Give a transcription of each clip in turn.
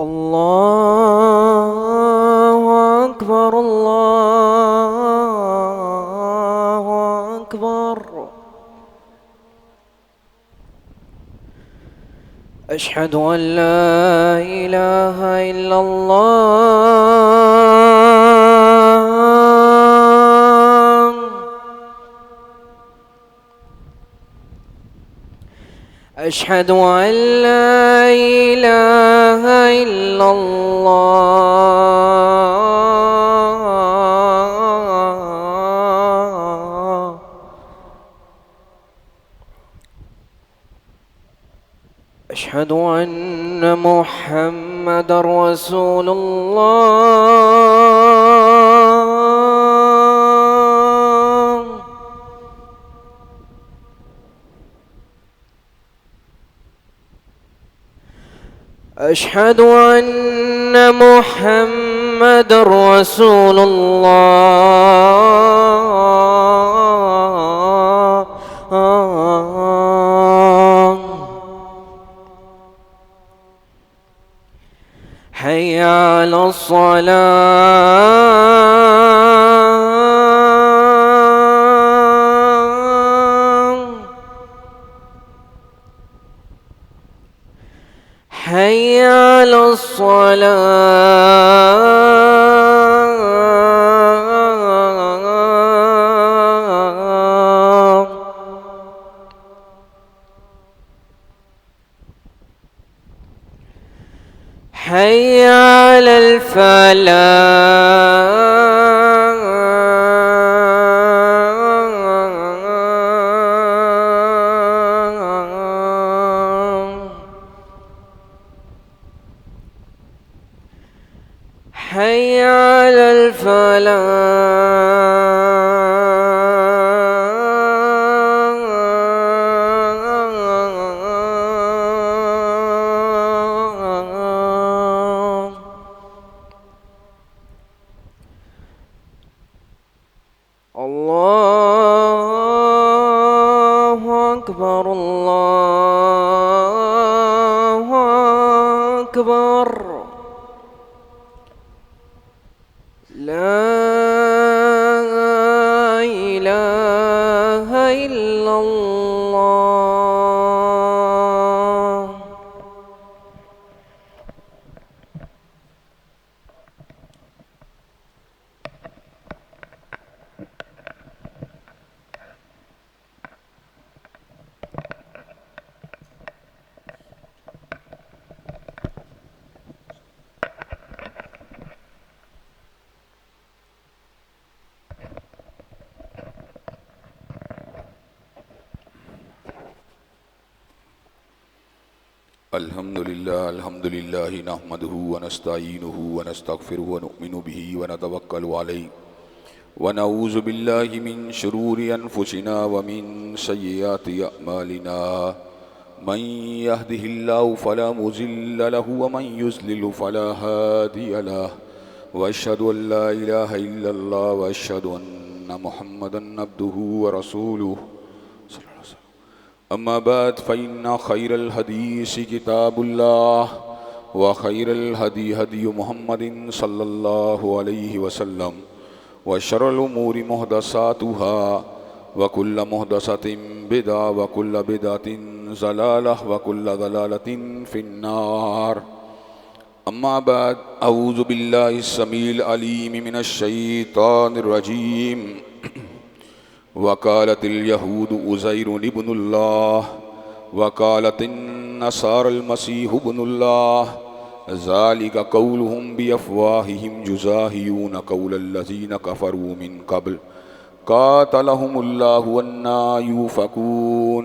الله أكبر الله أكبر. أشهد أن لا إله إلا الله. أشهد أن لا إله إلا الله. أشهد أن محمدًا رسول الله. أشهد أن محمدًا رسول الله. حي على الصلاة. حي على الصلاة. حي على الفلاح. حي على الفلاح. الله أكبر الله أكبر. لا إله إلا الله. الحمد لله نحمده ونستعينه ونستغفره ونؤمن به ونتوكل عليه ونعوذ بالله من شرور أنفسنا ومن سيئات أعمالنا من يهده الله فلا مضل له ومن يضلل فلا هادي له وأشهد أن لا إله إلا الله وأشهد أن محمدا عبده ورسوله. أما بعد فإن خير الحديث كتاب الله وخير الهدي هدي محمد صلى الله عليه وسلم وشر الأمور محدثاتها وكل محدثة بدعة وكل بدعة ضلالة وكل ضلالة في النار. أما بعد أعوذ بالله السميع العليم من الشيطان الرجيم. وقالت اليهود عزير ابن الله وقالت النصارى المسيح ابن الله ذلك قولهم بأفواههم يضاهئون قول الذين كفروا من قبل قاتلهم الله أنى يؤفكون.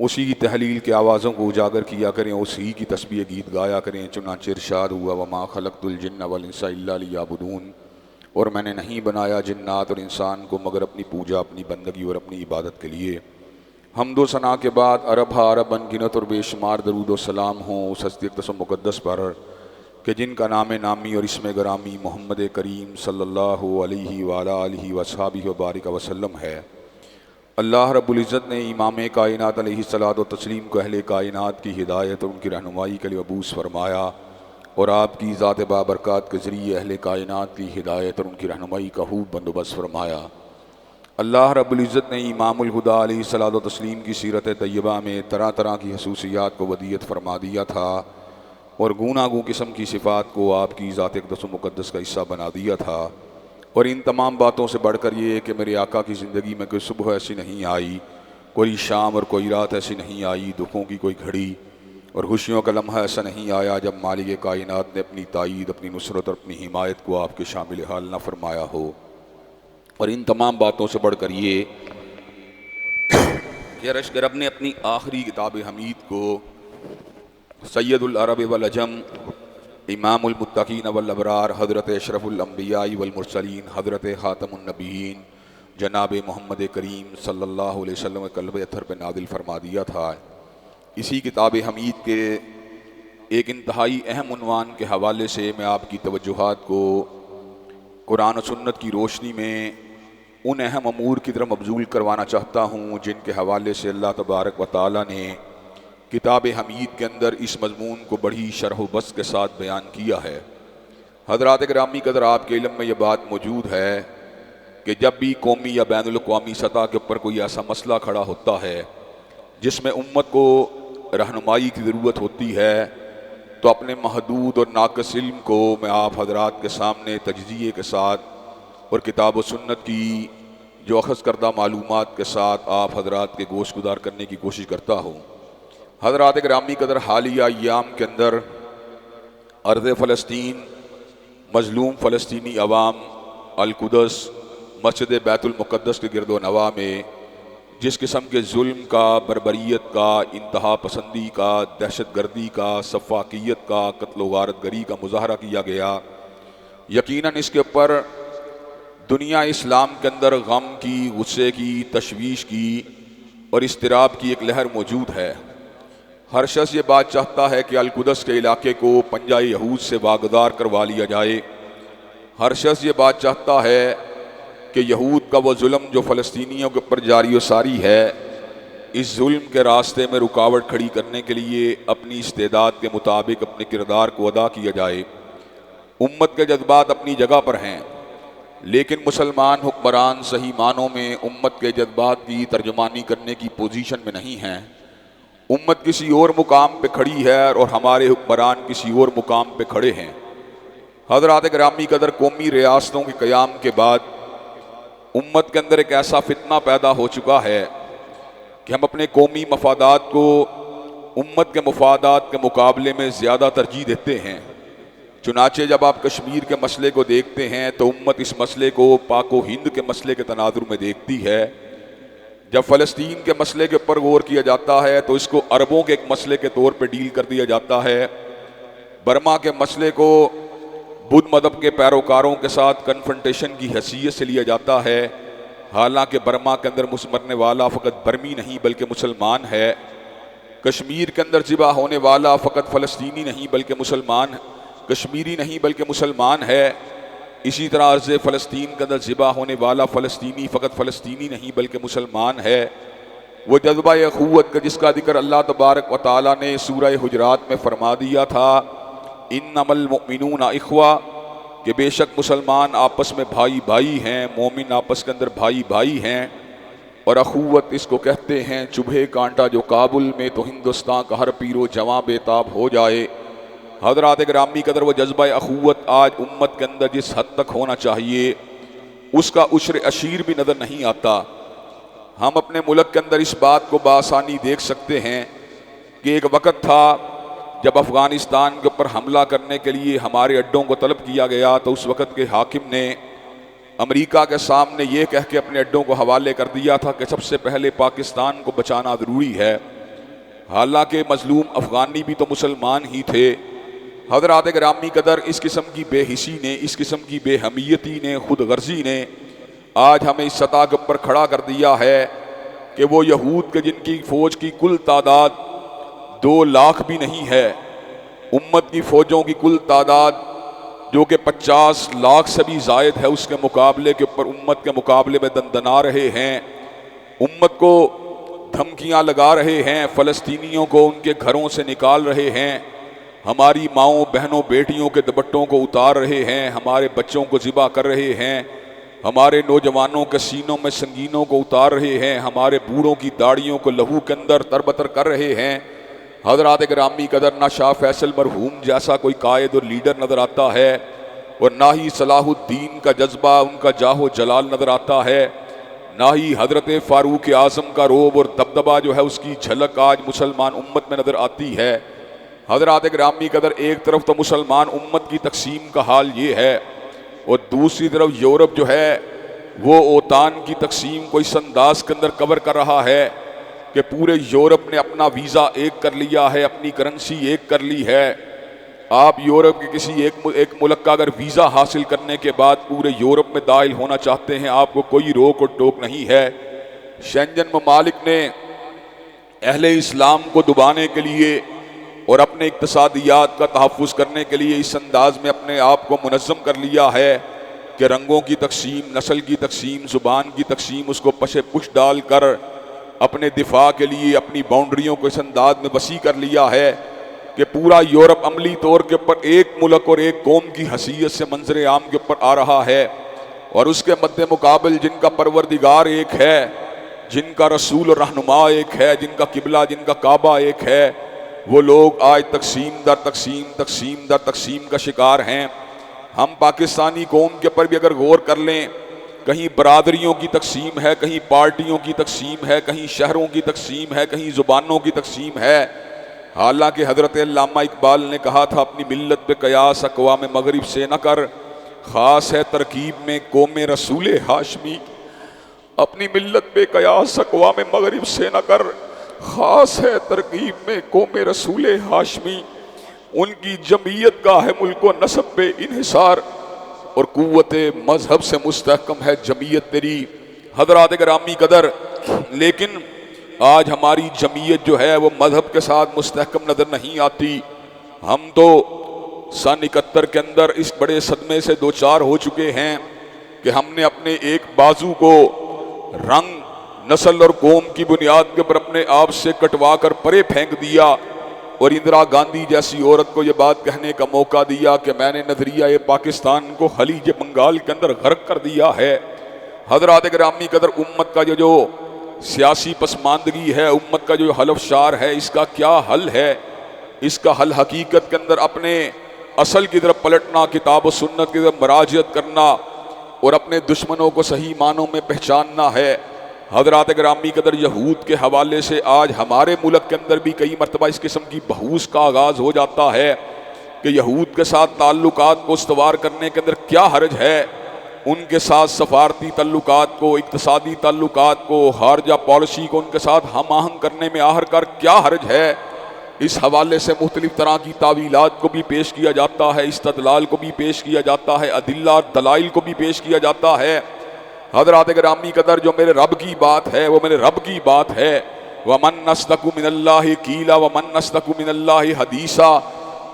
اسی کی تحلیل کے آوازوں کو اجاگر کیا کریں، اسی کی تسبیح گیت گایا کریں۔ چنانچہ ارشاد ہوا وما خلقت الجن والانس الا لیعبدون، اور میں نے نہیں بنایا جنات اور انسان کو مگر اپنی پوجا، اپنی بندگی اور اپنی عبادت کے لیے۔ حمد و ثنا کے بعد عرب عرب انگنت اور بے شمار درود و سلام ہوں اس ہستی اقدس و مقدس پر کہ جن کا نام نامی اور اسم گرامی محمد کریم صلی اللہ علیہ وآلہ آلہ وصحبہ وبارک وسلم ہے۔ اللہ رب العزت نے امام کائنات علیہ الصلوۃ والتسلیم کو اہل کائنات کی ہدایت اور ان کی رہنمائی کے لیے مبعوث فرمایا، اور آپ کی ذات بابرکات کے ذریعے اہل کائنات کی ہدایت اور ان کی رہنمائی کا خوب بندوبست فرمایا۔ اللہ رب العزت نے امام الہدیٰ علیہ الصلوۃ والتسلیم کی سیرت طیبہ میں طرح طرح کی خصوصیات کو ودیعت فرما دیا تھا، اور گوناگوں قسم کی صفات کو آپ کی ذات اقدس و مقدس کا حصہ بنا دیا تھا۔ اور ان تمام باتوں سے بڑھ کر یہ کہ میرے آقا کی زندگی میں کوئی صبح ایسی نہیں آئی، کوئی شام اور کوئی رات ایسی نہیں آئی، دکھوں کی کوئی گھڑی اور خوشیوں کا لمحہ ایسا نہیں آیا جب مالک کائنات نے اپنی تائید، اپنی نصرت اور اپنی حمایت کو آپ کے شامل حال نہ فرمایا ہو۔ اور ان تمام باتوں سے بڑھ کر یہ کہ عرش کے رب نے اپنی آخری کتاب حمید کو سید العرب والعجم، امام المتقین والابرار، حضرت اشرف الانبیاء والمرسلین، حضرت خاتم النبیین جناب محمد کریم صلی اللہ علیہ وسلم کے قلب اطہر پہ نازل فرما دیا تھا۔ اسی کتاب حمید کے ایک انتہائی اہم عنوان کے حوالے سے میں آپ کی توجہات کو قرآن و سنت کی روشنی میں ان اہم امور کی طرف مبذول کروانا چاہتا ہوں جن کے حوالے سے اللہ تبارک و تعالیٰ نے کتاب حمید کے اندر اس مضمون کو بڑی شرح و بسط کے ساتھ بیان کیا ہے۔ حضرات گرامی قدر، آپ کے علم میں یہ بات موجود ہے کہ جب بھی قومی یا بین الاقوامی سطح کے اوپر کوئی ایسا مسئلہ کھڑا ہوتا ہے جس میں امت کو رہنمائی کی ضرورت ہوتی ہے، تو اپنے محدود اور ناقص علم کو میں آپ حضرات کے سامنے تجزیے کے ساتھ اور کتاب و سنت کی جو اخذ کردہ معلومات کے ساتھ آپ حضرات کے گوش گزار کرنے کی کوشش کرتا ہوں۔ حضرات گرامی قدر، حالیہ ایام کے اندر ارض فلسطین، مظلوم فلسطینی عوام، القدس، مسجد بیت المقدس کے گرد و نواح میں جس قسم کے ظلم کا، بربریت کا، انتہا پسندی کا، دہشت گردی کا، سفاکیت کا، قتل و غارت گری کا مظاہرہ کیا گیا، یقیناً اس کے اوپر دنیا اسلام کے اندر غم کی، غصے کی، تشویش کی اور اضطراب کی ایک لہر موجود ہے۔ ہر شخص یہ بات چاہتا ہے کہ القدس کے علاقے کو پنجہ یہود سے واگزار کروا لیا جائے۔ ہر شخص یہ بات چاہتا ہے کہ یہود کا وہ ظلم جو فلسطینیوں کے اوپر جاری و ساری ہے، اس ظلم کے راستے میں رکاوٹ کھڑی کرنے کے لیے اپنی استعداد کے مطابق اپنے کردار کو ادا کیا جائے۔ امت کے جذبات اپنی جگہ پر ہیں، لیکن مسلمان حکمران صحیح معنوں میں امت کے جذبات کی ترجمانی کرنے کی پوزیشن میں نہیں ہیں۔ امت کسی اور مقام پہ کھڑی ہے اور ہمارے حکمران کسی اور مقام پہ کھڑے ہیں۔ حضرات گرامی قدر، قومی ریاستوں کے قیام کے بعد امت کے اندر ایک ایسا فتنہ پیدا ہو چکا ہے کہ ہم اپنے قومی مفادات کو امت کے مفادات کے مقابلے میں زیادہ ترجیح دیتے ہیں۔ چنانچہ جب آپ کشمیر کے مسئلے کو دیکھتے ہیں تو امت اس مسئلے کو پاک و ہند کے مسئلے کے تناظر میں دیکھتی ہے۔ جب فلسطین کے مسئلے کے اوپر غور کیا جاتا ہے تو اس کو عربوں کے ایک مسئلے کے طور پہ ڈیل کر دیا جاتا ہے۔ برما کے مسئلے کو بدھ مذہب کے پیروکاروں کے ساتھ کنفرنٹیشن کی حیثیت سے لیا جاتا ہے، حالانکہ برما کے اندر مرنے والا فقط برمی نہیں بلکہ مسلمان ہے۔ کشمیر کے اندر ذبح ہونے والا فقط فلسطینی نہیں بلکہ مسلمان، کشمیری نہیں بلکہ مسلمان ہے۔ اسی طرح عرض فلسطین کے اندر ذبح ہونے والا فلسطینی فقط فلسطینی نہیں بلکہ مسلمان ہے۔ وہ جذبہ اخوت کا جس کا ذکر اللہ تبارک و تعالیٰ نے سورہ حجرات میں فرما دیا تھا، انما المؤمنون اخوہ، کہ بے شک مسلمان آپس میں بھائی بھائی ہیں، مومن آپس کے اندر بھائی بھائی ہیں۔ اور اخوت اس کو کہتے ہیں چبھے کانٹا جو کابل میں تو ہندوستان کا ہر پیر و جواں بے تاب ہو جائے۔ حضرات گرامی قدر، وہ جذبہ اخوت آج امت کے اندر جس حد تک ہونا چاہیے اس کا عشر عشیر بھی نظر نہیں آتا۔ ہم اپنے ملک کے اندر اس بات کو بآسانی دیکھ سکتے ہیں کہ ایک وقت تھا جب افغانستان کے اوپر حملہ کرنے کے لیے ہمارے اڈوں کو طلب کیا گیا تو اس وقت کے حاکم نے امریکہ کے سامنے یہ کہہ کے اپنے اڈوں کو حوالے کر دیا تھا کہ سب سے پہلے پاکستان کو بچانا ضروری ہے۔ حالانکہ مظلوم افغانی بھی تو مسلمان ہی تھے۔ حضرات گرامی قدر، اس قسم کی بے حسی نے، اس قسم کی بے حمیتی نے، خود غرضی نے آج ہمیں اس سطح کے اوپر کھڑا کر دیا ہے کہ وہ یہود کے جن کی فوج کی کل تعداد 2 لاکھ بھی نہیں ہے، امت کی فوجوں کی کل تعداد جو کہ 50 لاکھ سے بھی زائد ہے، اس کے مقابلے کے اوپر امت کے مقابلے میں دندنا رہے ہیں، امت کو دھمکیاں لگا رہے ہیں، فلسطینیوں کو ان کے گھروں سے نکال رہے ہیں، ہماری ماؤں بہنوں بیٹیوں کے دوپٹوں کو اتار رہے ہیں، ہمارے بچوں کو ذبح کر رہے ہیں، ہمارے نوجوانوں کے سینوں میں سنگینوں کو اتار رہے ہیں، ہمارے بوڑھوں کی داڑھیوں کو لہو کے اندر تربتر کر رہے ہیں۔ حضرات گرامی قدر، نہ شاہ فیصل مرحوم جیسا کوئی قائد اور لیڈر نظر آتا ہے، اور نہ ہی صلاح الدین کا جذبہ، ان کا جاہ و جلال نظر آتا ہے، نہ ہی حضرت فاروق اعظم کا روب اور دبدبہ جو ہے اس کی جھلک آج مسلمان امت میں نظر آتی ہے۔ حضرات گرامی قدر، ایک طرف تو مسلمان امت کی تقسیم کا حال یہ ہے، اور دوسری طرف یورپ جو ہے وہ اوتان کی تقسیم کو اس انداز کے اندر کور کر رہا ہے کہ پورے یورپ نے اپنا ویزا ایک کر لیا ہے، اپنی کرنسی ایک کر لی ہے۔ آپ یورپ کے کسی ایک ملک کا اگر ویزا حاصل کرنے کے بعد پورے یورپ میں داخل ہونا چاہتے ہیں، آپ کو کوئی روک اور ٹوک نہیں ہے۔ شینجن ممالک نے اہل اسلام کو دبانے کے لیے اور اپنے اقتصادیات کا تحفظ کرنے کے لیے اس انداز میں اپنے آپ کو منظم کر لیا ہے کہ رنگوں کی تقسیم، نسل کی تقسیم، زبان کی تقسیم، اس کو پشے پش ڈال کر اپنے دفاع کے لیے اپنی باؤنڈریوں کو اس انداز میں وسیع کر لیا ہے کہ پورا یورپ عملی طور کے اوپر ایک ملک اور ایک قوم کی حیثیت سے منظر عام کے اوپر آ رہا ہے، اور اس کے مد مقابل جن کا پروردگار ایک ہے، جن کا رسول اور رہنما ایک ہے، جن کا قبلہ، جن کا کعبہ ایک ہے، وہ لوگ آج تقسیم در تقسیم، تقسیم در تقسیم کا شکار ہیں۔ ہم پاکستانی قوم کے اوپر بھی اگر غور کر لیں، کہیں برادریوں کی تقسیم ہے، کہیں پارٹیوں کی تقسیم ہے، کہیں شہروں کی تقسیم ہے، کہیں زبانوں کی تقسیم ہے، حالانکہ حضرت علامہ اقبال نے کہا تھا اپنی ملت پہ قیاس اقوام مغرب سے نہ کر، خاص ہے ترکیب میں قوم رسول ہاشمی۔ اپنی ملت پہ قیاس اقوام مغرب سے نہ کر، خاص ہے ترکیب میں قوم رسول ہاشمی۔ ان کی جمعیت کا ہے ملک و نسب پہ انحصار، اور قوت مذہب سے مستحکم ہے جمعیت تیری۔ حضرات گرامی قدر، لیکن آج ہماری جمعیت جو ہے وہ مذہب کے ساتھ مستحکم نظر نہیں آتی۔ ہم تو سن 71 کے اندر اس بڑے صدمے سے دوچار ہو چکے ہیں کہ ہم نے اپنے ایک بازو کو رنگ، نسل اور قوم کی بنیاد کے پر اپنے آپ سے کٹوا کر پرے پھینک دیا، اور اندرا گاندھی جیسی عورت کو یہ بات کہنے کا موقع دیا کہ میں نے نظریہ پاکستان کو خلیج بنگال کے اندر غرق کر دیا ہے۔ حضرات گرامی قدر، امت کا جو سیاسی پسماندگی ہے، امت کا جو حلف شار ہے، اس کا کیا حل ہے؟ اس کا حل حقیقت کے اندر اپنے اصل کی طرف پلٹنا، کتاب و سنت کی طرف مراجعت کرنا اور اپنے دشمنوں کو صحیح معنوں میں پہچاننا ہے۔ حضرات گرامی قدر، یہود کے حوالے سے آج ہمارے ملک کے اندر بھی کئی مرتبہ اس قسم کی بحوث کا آغاز ہو جاتا ہے کہ یہود کے ساتھ تعلقات کو استوار کرنے کے اندر کیا حرج ہے، ان کے ساتھ سفارتی تعلقات کو، اقتصادی تعلقات کو، خارجہ پالیسی کو ان کے ساتھ ہم آہنگ کرنے میں آخرکار کیا حرج ہے۔ اس حوالے سے مختلف طرح کی تعویلات کو بھی پیش کیا جاتا ہے، استدلال کو بھی پیش کیا جاتا ہے، ادلہ اور دلائل کو بھی پیش کیا جاتا ہے۔ حضرات گرامی قدر، جو میرے رب کی بات ہے وہ میرے رب کی بات ہے۔ وَمَنْ نَصْدَقُ مِنَ اللَّهِ قِيلًا وَمَنْ نَصْدَقُ مِنَ اللَّهِ حَدِيثًا۔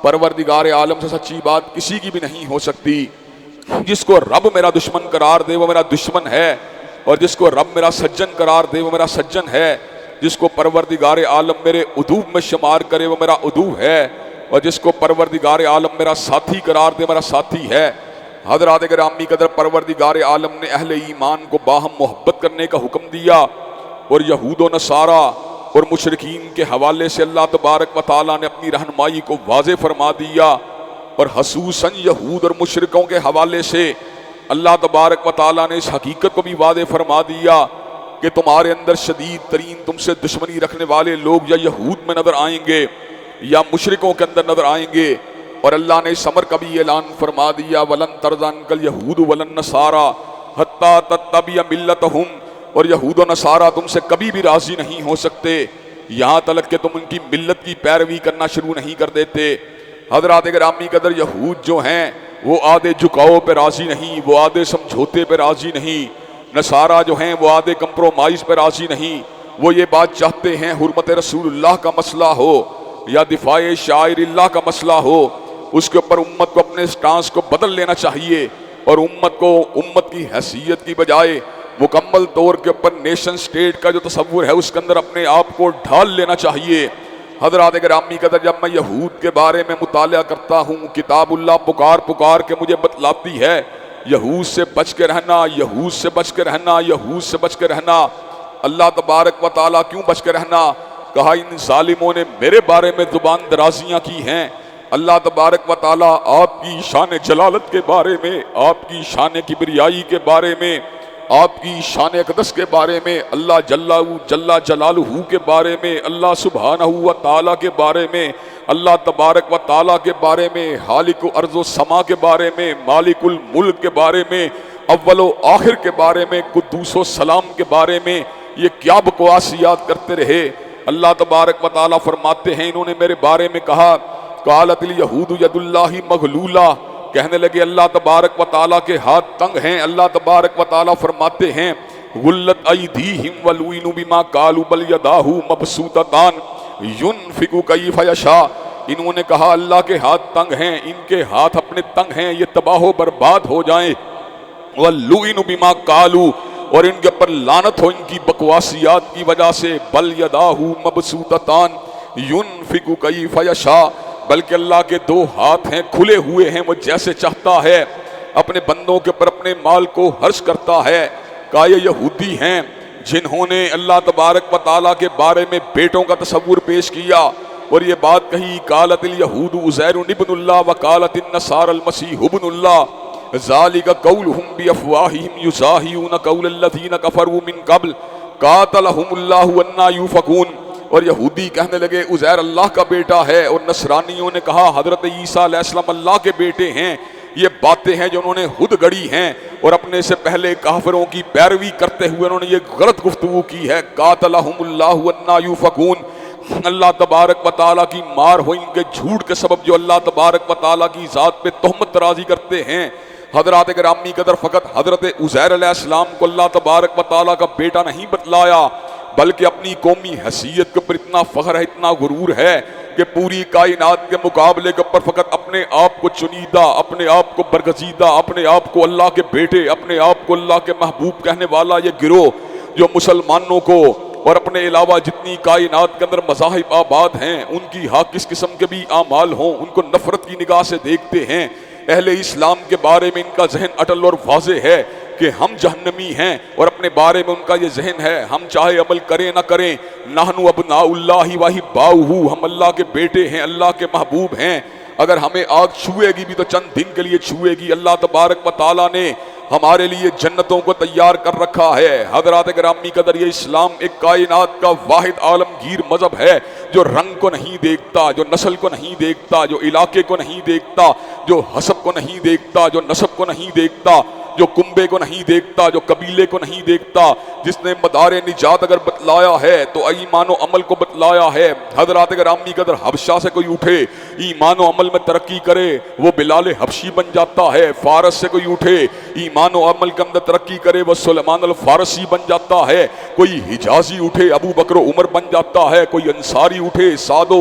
پروردگار عالم سے سچی بات کسی کی بھی نہیں ہو سکتی۔ جس کو رب میرا دشمن قرار دے وہ میرا دشمن ہے، اور جس کو رب میرا سجن قرار دے وہ میرا سجن ہے۔ جس کو پروردگار عالم میرے عدو میں شمار کرے وہ میرا عدو ہے، اور جس کو پروردگار عالم میرا ساتھی قرار دے میرا ساتھی ہے۔ حضرات گرامی قدر، پروردگار عالم نے اہل ایمان کو باہم محبت کرنے کا حکم دیا، اور یہود و نصارہ اور مشرکین کے حوالے سے اللہ تبارک و تعالیٰ نے اپنی رہنمائی کو واضح فرما دیا، اور خصوصاً یہود اور مشرکوں کے حوالے سے اللہ تبارک و تعالیٰ نے اس حقیقت کو بھی واضح فرما دیا کہ تمہارے اندر شدید ترین تم سے دشمنی رکھنے والے لوگ یا یہود میں نظر آئیں گے یا مشرکوں کے اندر نظر آئیں گے۔ اور اللہ نے اس امر کا بھی اعلان فرما دیا، وَلَن تَرْضَىٰ عَنكَ الْيَهُودُ وَلَا النَّصَارَىٰ حَتَّىٰ تَتَّبِعَ مِلَّتَهُمْ، اور یہود و نصارہ تم سے کبھی بھی راضی نہیں ہو سکتے یہاں تلک کہ تم ان کی ملت کی پیروی کرنا شروع نہیں کر دیتے۔ حضرات گرامی قدر، یہود جو ہیں وہ آدھے جھکاؤ پہ راضی نہیں، وہ آدھے سمجھوتے پہ راضی نہیں۔ نصارہ جو ہیں وہ آدھے کمپرومائز پہ راضی نہیں، وہ یہ بات چاہتے ہیں حرمت رسول اللہ کا مسئلہ ہو یا دفاع شاعر اللہ کا مسئلہ ہو، اس کے اوپر امت کو اپنے سٹانس کو بدل لینا چاہیے، اور امت کو امت کی حیثیت کی بجائے مکمل طور کے اوپر نیشن سٹیٹ کا جو تصور ہے اس کے اندر اپنے آپ کو ڈھال لینا چاہیے۔ حضرات گرامی قدر، جب میں یہود کے بارے میں مطالعہ کرتا ہوں، کتاب اللہ پکار پکار کے مجھے بتلاتی ہے یہود سے بچ کے رہنا، یہود سے بچ کے رہنا، یہود سے بچ کے رہنا۔ اللہ تبارک و تعالیٰ کیوں بچ کے رہنا؟ کہا ان ظالموں نے میرے بارے میں زبان درازیاں کی ہیں۔ اللہ تبارک و تعالیٰ آپ کی شان جلالت کے بارے میں، آپ کی شان کبریائی کے بارے میں، آپ کی شان اقدس کے بارے میں، اللہ جل جلالہ کے بارے میں، اللہ سبحانہ و تعالیٰ کے بارے میں، اللہ تبارک و تعالیٰ کے بارے میں، خالق ارض و سما کے بارے میں، مالک الملک کے بارے میں، اول و آخر کے بارے میں، قدوس و سلام کے بارے میں یہ کیا بکواسیات کرتے رہے۔ اللہ تبارک و تعالیٰ فرماتے ہیں انہوں نے میرے بارے میں کہا قالت الیہود ید اللہ مغلولہ، کہنے لگے اللہ تبارک و تعالیٰ کے ہاتھ تنگ ہیں۔ اللہ تبارک و تعالیٰ فرماتے ہیں غلت ایدیہم ولعنوا بما قالوا بل یداہ مبسوطتان ینفق کیف یشاء، انہوں نے کہا اللہ کے ہاتھ تنگ ہیں، ان کے ہاتھ اپنے تنگ ہیں، یہ تباہ و برباد ہو جائیں۔ ولعنوا بما قالوا، اور ان کے اوپر لعنت ہو ان کی بکواسیات کی وجہ سے، بل یداہ مبسوطتان ینفق کیف یشاء، بلکہ اللہ کے دو ہاتھ ہیں، کھلے ہوئے ہیں، وہ جیسے چاہتا ہے اپنے بندوں کے پر اپنے مال کو خرچ کرتا ہے۔ کہا یہ یہودی ہیں جنہوں نے اللہ تبارک و تعالیٰ کے بارے میں بیٹوں کا تصور پیش کیا اور یہ بات کہی قالت الیہود عزیر ابن اللہ وقالت النصارى المسیح ابن اللہ ذالک قولہم بافواہہم یضاہئون قول الذین کفروا من قبل قاتلہم اللہ انا یؤفکون، اور یہودی کہنے لگے عزیر اللہ کا بیٹا ہے، اور نصرانیوں نے کہا حضرت عیسیٰ علیہ السلام اللہ کے بیٹے ہیں۔ یہ باتیں ہیں جو انہوں نے خود گڑی ہیں، اور اپنے سے پہلے کافروں کی پیروی کرتے ہوئے انہوں نے یہ غلط گفتگو کی ہے۔ قاتلہم اللہ انا یؤفکون، اللہ تبارک و تعالیٰ کی مار ہو ان کے جھوٹ کے سبب جو اللہ تبارک و تعالیٰ کی ذات پہ تہمت ترازی کرتے ہیں۔ حضرات گرامی قدر، فقط حضرت عزیر علیہ السلام کو اللہ تبارک و تعالیٰ کا بیٹا نہیں بتلایا، بلکہ اپنی قومی حیثیت کے اوپر اتنا فخر ہے، اتنا غرور ہے کہ پوری کائنات کے مقابلے کے اوپر فقط اپنے آپ کو چنیدہ، اپنے آپ کو برگزیدہ، اپنے آپ کو اللہ کے بیٹے، اپنے آپ کو اللہ کے محبوب کہنے والا یہ گروہ جو مسلمانوں کو اور اپنے علاوہ جتنی کائنات کے اندر مذاہب آباد ہیں ان کی ہاں کس قسم کے بھی اعمال ہوں ان کو نفرت کی نگاہ سے دیکھتے ہیں۔ اہل اسلام کے بارے میں ان کا ذہن اٹل اور واضح ہے کہ ہم جہنمی ہیں، اور اپنے بارے میں ان کا یہ ذہن ہے ہم چاہے عمل کریں نہ کریں، نحن ابناء اللہ واحباؤہ، ہم اللہ کے بیٹے ہیں، اللہ کے محبوب ہیں، اگر ہمیں آگ چھوئے گی بھی تو چند دن کے لیے چھوئے گی۔ اللہ تبارک و تعالیٰ نے ہمارے لیے جنتوں کو تیار کر رکھا ہے۔ حضرات گرامی قدر، یہ اسلام ایک کائنات کا واحد عالمگیر مذہب ہے جو رنگ کو نہیں دیکھتا، جو نسل کو نہیں دیکھتا، جو علاقے کو نہیں دیکھتا، جو حسب کو نہیں دیکھتا، جو نسب کو نہیں دیکھتا، جو کنبے کو نہیں دیکھتا، جو قبیلے کو نہیں دیکھتا، جس نے مدار نجات اگر بتلایا ہے تو ایمان و عمل کو بتلایا ہے۔ حضرات گرامی قدر، حبشہ سے کوئی اٹھے ایمان و عمل میں ترقی کرے وہ بلال حبشی بن جاتا ہے، فارس سے کوئی اٹھے ایمان و عمل کے اندر ترقی کرے وہ سلیمان الفارسی بن جاتا ہے، کوئی حجازی اٹھے ابو بکر و عمر بن جاتا ہے، کوئی انصاری اٹھے سعد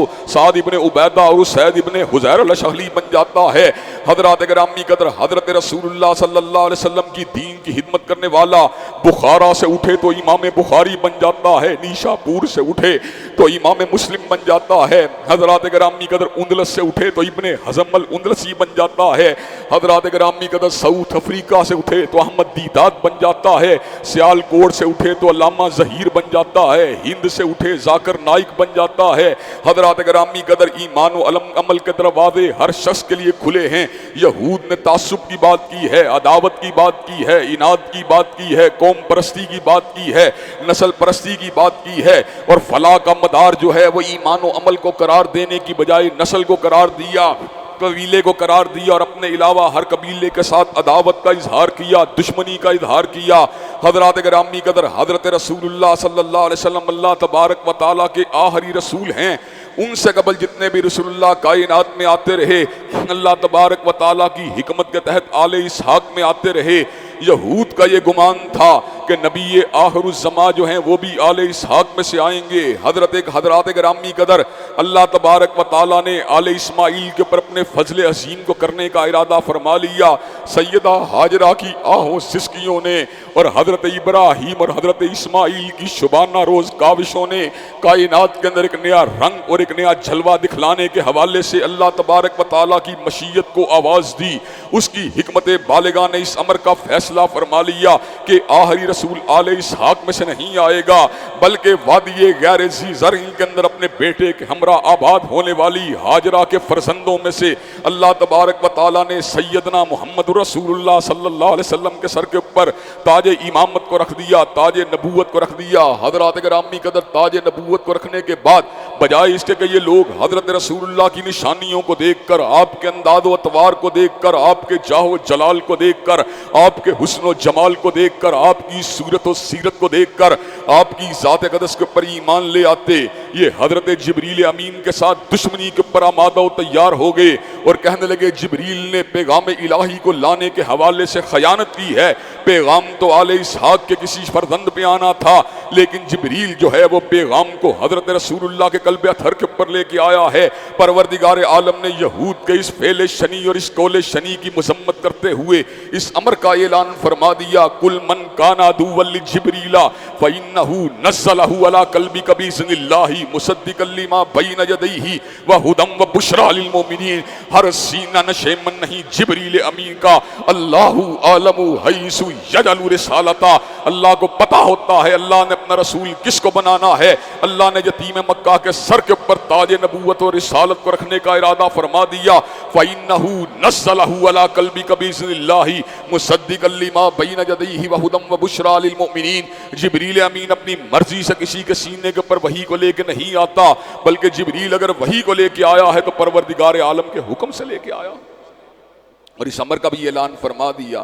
ابن عبیدہ اور سعید ابن حزیر الاشہلی بن جاتا ہے۔ حضرات گرامی قدر، حضرت رسول اللہ صلی اللہ علیہ وسلم کی دین کی خدمت کرنے والا بخارا سے اٹھے تو امام بخاری بن جاتا ہے، نیشا پور سے اٹھے تو امام مسلم بن جاتا ہے۔ حضرات گرامی قدر، اندلس سے اٹھے تو ابن حزم الاندلسی بن جاتا ہے۔ حضرات گرامی قدر، ساؤتھ افریقہ سے اٹھے تو احمد دیدات بن جاتا ہے، سیال کوٹ سے اٹھے تو علامہ ظہیر بن جاتا ہے، ہند سے اٹھے ذاکر نائک بن جاتا ہے۔ حضرات گرامی قدر، ایمان و عمل کے دروازے ہر شخص کے لیے کھلے ہیں۔ یہود نے تعصب کی بات کی ہے، عداوت کی بات کی ہے، اناد کی بات کی ہے، قوم پرستی کی بات کی ہے، نسل پرستی کی بات کی ہے، اور فلاح کا مدار جو ہے وہ ایمان و عمل کو قرار دینے کی بجائے نسل کو قرار دیا۔ قبیلے کو قرار دیا اور اپنے علاوہ ہر قبیلے کے ساتھ عداوت کا اظہار کیا، دشمنی کا اظہار کیا۔ حضرات گرامی قدر، حضرت رسول اللہ صلی اللہ علیہ وسلم اللہ تبارک و تعالیٰ کے آخری رسول ہیں۔ ان سے قبل جتنے بھی رسول اللہ کائنات میں آتے رہے، اللہ تبارک و تعالیٰ کی حکمت کے تحت آل اسحاق میں آتے رہے۔ یہود کا یہ گمان تھا کہ نبی آخر الزماں جو ہیں وہ بھی آل اسحاق میں سے آئیں گے۔ حضرات گرامی قدر، اللہ تبارک و تعالیٰ نے آل اسماعیل کے اوپر اپنے فضل عظیم کو کرنے کا ارادہ فرما لیا۔ سیدہ ہاجرہ کی آہوں سسکیوں نے اور حضرت ابراہیم اور حضرت اسماعیل کی شبانہ روز کاوشوں نے کائنات کے اندر ایک نیا رنگ اور ایک نیا جلوہ دکھلانے کے حوالے سے اللہ تبارک و تعالیٰ کی مشیت کو آواز دی۔ اس کی حکمت بالغہ نے اس امر کا فیصلہ فرما لیا کہ آخری رسول آل اسحاق میں سے نہیں آئے گا، بلکہ وادی غیر ذی زرع کے اندر اپنے بیٹے کے ہمراہ آباد ہونے والی ہاجرہ کے فرزندوں میں سے اللہ تبارک و تعالیٰ نے سیدنا محمد رسول اللہ صلی اللہ علیہ وسلم کے سر کے اوپر تاج امامت کو رکھ دیا، تاج نبوت کو رکھ دیا۔ حضرات گرامی قدر، تاج نبوت کو رکھنے کے بعد بجائے اس کے کہ یہ لوگ حضرت رسول اللہ کی نشانیوں کو دیکھ کر، آپ کے انداز و اطوار کو دیکھ کر، آپ کے جاہ و جلال کو دیکھ کر، آپ کے حسن و جمال کو دیکھ کر، آپ کی صورت و سیرت کو دیکھ کر آپ کی ذات اقدس کے اوپر ایمان لے آتے، یہ حضرت جبریل امین کے ساتھ دشمنی کے اوپر آمادہ و تیار ہو گئے اور کہنے لگے جبریل نے پیغام الہی کو لانے کے حوالے سے خیانت کی ہے۔ پیغام تو آل اسحاق کے کسی فرزند پہ آنا تھا، لیکن جبریل جو ہے وہ پیغام کو حضرت رسول اللہ کے قلب اطہر کے اوپر لے کے آیا ہے۔ پروردگار عالم نے یہود کے اس فعل شنی اور اس قول شنی کی مذمت کرتے ہوئے اس امر کا اعلان فرما دیا، کل من کان عدوا لجبریل فإنہ نزلہ علی قلبک بإذن اللہ مصدقا لما بین یدیہ وہدی وبشریٰ للمؤمنین۔ ہر سینہ نشے من نہیں جبریل امین کا، اللہ عالم حیث یجعل رسالتہ، اللہ کو پتا ہوتا ہے اللہ نے اپنا رسول کس کو بنانا ہے۔ اللہ نے یتیم مکہ کے سر کے اوپر تاج نبوت اور رسالت کو رکھنے کا ارادہ فرما دیا، فإنہ نزلہ علی قلبک بإذن اللہ مصدقا لما بین یدیہ وہدی وبشریٰ للمؤمنین۔ جبریل امین اپنی مرضی سے کسی کے سینے کے اوپر وحی کو لے کے نہیں آتا، بلکہ جبریل اگر وحی کو لے کے آیا ہے تو پروردگار عالم کے حکم سے لے کے آیا۔ اور اس امر کا بھی اعلان فرما دیا،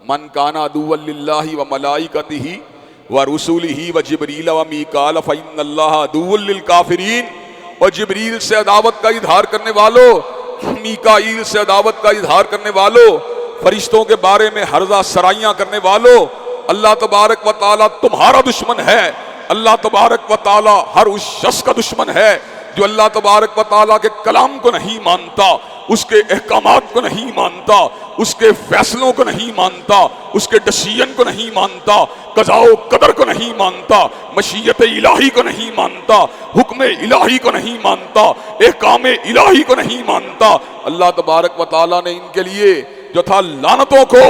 من کان عدوا للہ وملائکتہ ورسلہ وجبریل ومیکال فإن اللہ عدو للکافرین۔ اور جبریل سے عداوت کا اظہار کرنے والوں، میکائیل سے عداوت کا اظہار کرنے والوں، فرشتوں کے بارے میں ہرزہ سرائیاں کرنے والوں، اللہ تبارک و تعالیٰ تمہارا دشمن ہے۔ اللہ تبارک و تعالیٰ ہر اس شخص کا دشمن ہے جو اللہ تبارک و تعالیٰ کے کلام کو نہیں مانتا، اس کے احکامات کو نہیں مانتا، اس کے فیصلوں کو نہیں مانتا، اس کے ڈسیژن کو نہیں مانتا، قضاء و قدر کو نہیں مانتا، مشیت الہی کو نہیں مانتا، حکم الہی کو نہیں مانتا، احکام الہی کو نہیں مانتا۔ اللہ تبارک و تعالیٰ نے ان کے لیے جو تھا لعنتوں کو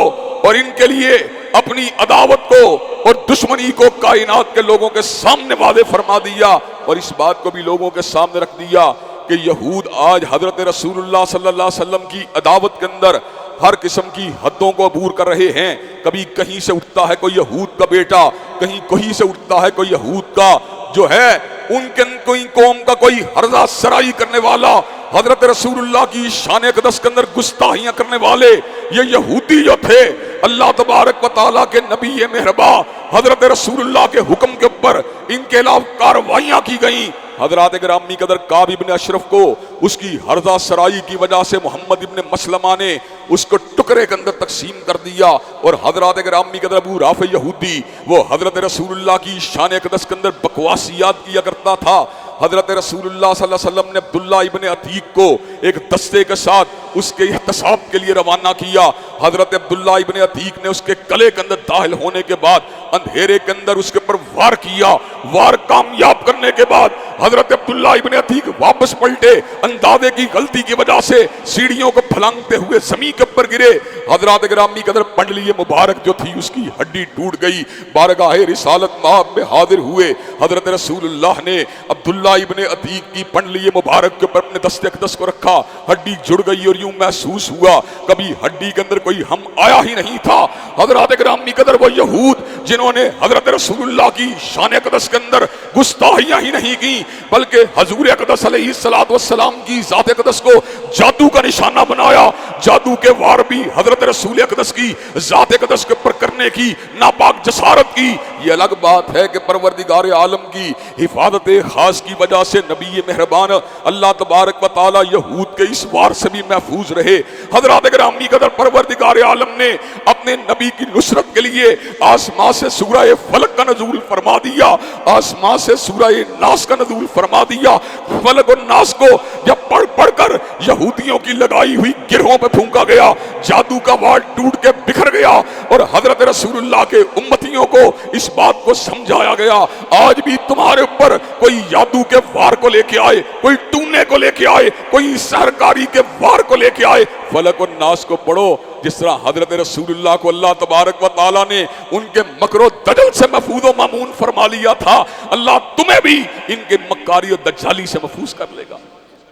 اور ان کے لیے اپنی عداوت کو اور دشمنی کو کائنات کے لوگوں کے سامنے واضح فرما دیا، اور اس بات کو بھی لوگوں کے سامنے رکھ دیا کہ یہود آج حضرت رسول اللہ صلی اللہ علیہ وسلم کی عداوت کے اندر ہر قسم کی حدوں کو عبور کر رہے ہیں۔ کبھی کہیں سے اٹھتا ہے کوئی یہود کا بیٹا، کہیں کہیں سے اٹھتا ہے کوئی یہود کا جو ہے ان کے کوئی قوم کا کوئی ہرزہ سرائی کرنے والا، حضرت رسول اللہ کی شان اقدس کے اندر گستاخیاں کرنے والے یہ یہودی جو تھے، اللہ تبارک و تعالیٰ کے نبی مہرباں حضرت رسول اللہ کے حکم کے اوپر ان کے خلاف کارروائیاں کی گئیں۔ حضرات گرامی قدر کعب ابن اشرف کو اس کی ہرزہ سرائی کی وجہ سے محمد ابن مسلمہ نے اس کو ٹکڑے کے اندر تقسیم کر دیا، اور حضرات گرامی قدر ابو رافع یہودی وہ حضرت رسول اللہ کی شان اقدس کے اندر بکواسیات کیا کرتا تھا۔ حضرت رسول اللہ صلی اللہ علیہ وسلم نے عبداللہ ابن عتیق کو ایک دستے کے ساتھ اس کے احتساب کے لیے روانہ کیا۔ حضرت عبداللہ ابن عتیق نے اس کے گلے کے اندر داخل ہونے کے بعد اندھیرے کے اندر اس کے اوپر وار کیا، وار کامیاب کرنے کے بعد حضرت عبداللہ ابن عتیق واپس پلٹے، اندازے کی غلطی کی وجہ سے سیڑھیوں کو پھلانگتے ہوئے زمین کے اوپر گرے۔ حضرات گرامی قدر پنڈلی مبارک جو تھی اس کی ہڈی ٹوٹ گئی، بارگاہ رسالت مآب میں حاضر ہوئے۔ حضرت رسول اللہ نے عبداللہ ابن عتیق کی پنڈلی مبارک کے اوپر اپنے دست اقدس کو رکھا، ہڈی جڑ گئی اور یوں محسوس ہوا کبھی ہڈی کے اندر کوئی ہم آیا ہی نہیں تھا۔ حضرات گرامی قدر وہ یہود جنہوں نے حضرت رسول اللہ کی شان اقدس کے اندر گستاخیاں ہی نہیں کی بلکہ حضور اقدس علیہ السلام کی ذات اقدس کو جادو کا نشانہ بنایا، جادو کے وار بھی حضرت رسول اقدس کی ذات اقدس کے پر کرنے کی ناپاک جسارت کی، یہ الگ بات ہے کہ پروردگار عالم کی حفاظت خاص کی وجہ سے نبی مہربان اللہ تبارک و تعالی یہود کے اس وار سے بھی محفوظ رہے۔ حضرات گرامی قدر، پروردگار عالم نے اپنے نبی کی نصرت کے لیے آسمان سے سورہ فلق کا نزول فرما دیا، آسمان سے سورہ ناس کا نزول فرما دیا۔ فلق اور ناس کو جب پڑھ پڑھ کر یہودیوں کی لگائی ہوئی گرہوں پہ پھونکا گیا، جادو کا وار ٹوٹ کے بکھر گیا اور حضرت رسول اللہ کے امتیوں کو اس بات کو سمجھایا گیا، آج بھی تمہارے اوپر کوئی جادو کے وار کو لے کے آئے، کوئی ٹونے کو لے کے آئے، کوئی سحرکاری کے وار کو لے کے آئے، فلق و ناس کو پڑھو۔ جس طرح حضرت رسول اللہ کو اللہ تبارک و تعالیٰ نے ان کے مکر و دجل سے محفوظ و مامون فرما لیا تھا، اللہ تمہیں بھی ان کے مکاری و دجالی سے محفوظ کر لے گا۔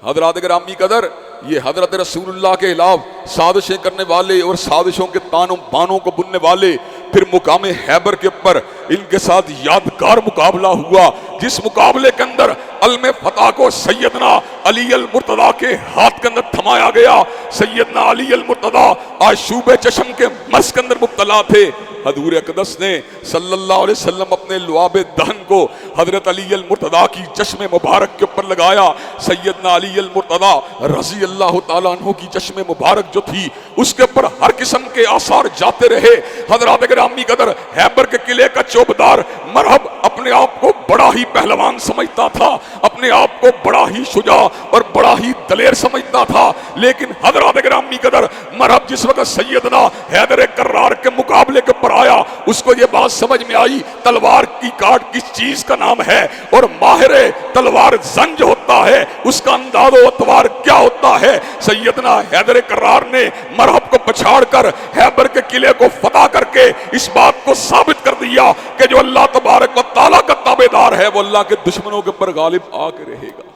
حضرات گرامی قدر، یہ حضرت رسول اللہ کے خلاف سازشیں کرنے والے اور سازشوں کے تانوں بانوں کو بننے والے پھر مقام خیبر کے اوپر ان کے ساتھ یادگار مقابلہ ہوا، جس مقابلے کے اندر علم فتح کو سیدنا علی المرتضیٰ کے ہاتھ کے اندر تھمایا گیا۔ سیدنا علی المرتضیٰ آشوب چشم کے مرض کے اندر مبتلا تھے۔ حضور اقدس نے صلی اللہ علیہ وسلم اپنے لعاب دہن کو حضرت علی المرتضیٰ کی چشم مبارک کے اوپر لگایا۔ سیدنا علی المرتضیٰ رضی اللہ تعالیٰ عنہ کی چشم مبارک جو تھی اس کے اوپر ہر قسم کے آثار جاتے رہے۔ حضرات گرامی قدر، خیبر کے قلعے کا چوبدار مرحب اپنے آپ کو بڑا ہی پہلوان سمجھتا تھا، اپنے آپ کو بڑا ہی شجاع اور بڑا ہی دلیر سمجھتا تھا، لیکن حضرات گرامی قدر مرحب جس وقت سیدنا حیدر کرار کے مقابلے کے پر آیا، اس کو یہ بات سمجھ میں آئی تلوار کی کاٹ کس چیز کا نام ہے اور ماہر تلوار زنج ہوتا ہے، اس کا انداز و اتوار کیا ہوتا ہے۔ سیدنا حیدر کرار نے مرحب کو پچھاڑ کر خیبر کے قلعے کو فتح کر کے اس بات کو ثابت کر دیا کہ جو اللہ تبارک و تعالیٰ کا تابعدار ہے وہ اللہ کے دشمنوں کے اوپر غالب آ کے رہے گا۔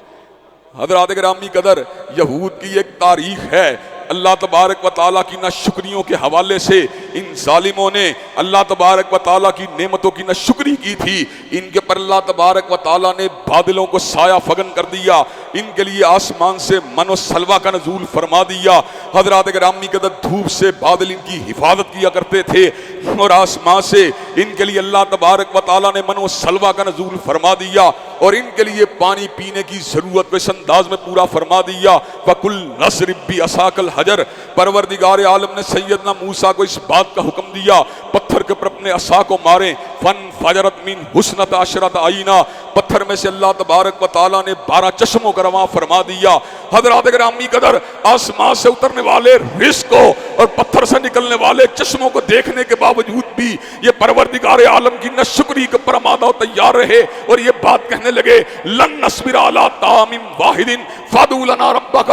حضرات گرامی قدر، یہود کی ایک تاریخ ہے، اللہ تبارک و تعالیٰ کی ناشکریوں کے حوالے سے ان ظالموں نے اللہ تبارک و تعالیٰ کی نعمتوں کی ناشکری کی تھی، ان کے پر اللہ تبارک و تعالیٰ نے بادلوں کو سایہ فگن کر دیا، ان کے لیے آسمان سے من و سلوہ کا نزول فرما دیا۔ حضرات گرامی قدر، دھوپ سے بادل ان کی حفاظت کیا کرتے تھے اور آسمان سے ان کے لیے اللہ تبارک و تعالیٰ نے من و سلوہ کا نزول فرما دیا اور ان کے لیے پانی پینے کی ضرورت کو اس انداز میں پورا فرما دیا۔ وَقُلْ نَضْرِب بِعَصَاكَ الْحَجَرَ، پروردگار عالم نے سیدنا موسیٰ کو اس بات کا حکم دیا پتھر کے پر اپنے عصا کو ماریں، فَانْفَجَرَتْ مِنْ حُسْنَةَ عَشْرَةَ عَيْنًا، پتھر میں سے اللہ تبارک و تعالیٰ نے 12 چشموں کا رواں فرما دیا۔ حضرات گرامی قدر، آسمان سے اترنے والے رزق کو اور پتھر سے نکلنے والے چشموں کو دیکھنے کے باوجود بھی یہ پروردگار عالم کی ناشکری کے پر آمادہ و تیار رہے اور یہ بات کہنے لگے لن نصبر علی طعام واحد فادع لنا ربک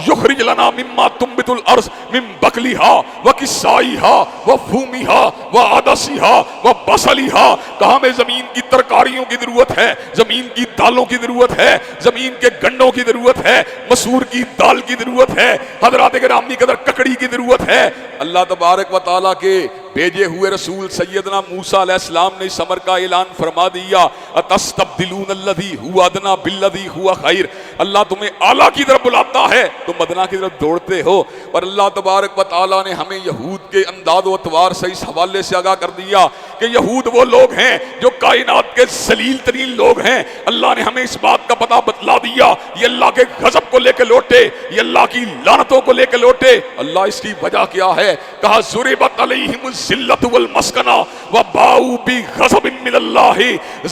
یخرج لنا مما تنبت الارض من بقلها وقثائها وفومها وعدسها وبصلها، کہا ہمیں زمین کی ترکاریوں کی ضرورت ہے، زمین کی دالوں کی ضرورت ہے، زمین کے گنڈوں کی ضرورت ہے، مسور کی دال کی ضرورت ہے، حضرات گرامی قدر ککڑی کی ضرورت ہے۔ اللہ تبارک و تعالیٰ کے بھیجے ہوئے رسول سیدنا موسیٰ علیہ السلام نے اس امر کا اعلان فرما دیا، اتستبدلون الذی هو ادنی بالذی هو خیر، اللہ تمہیں اعلیٰ کی طرف بلاتا ہے تم ادنیٰ کی طرف دوڑتے ہو۔ اور اللہ تبارک و تعالیٰ نے ہمیں یہود کے انداز و اطوار سے اس حوالے سے آگاہ کر دیا کہ یہود وہ لوگ ہیں جو کائنات کے ذلیل ترین لوگ ہیں۔ اللہ نے ہمیں اس بات کا پتہ بتلا دیا، یہ اللہ کے غضب کو لے کے لوٹے، یہ اللہ کی لعنتوں کو لے کے لوٹے۔ اللہ اس کی وجہ کیا ہے؟ کہا ضربت علیہم الذلۃ والمسکنہ وباؤوا بغضب من اللہ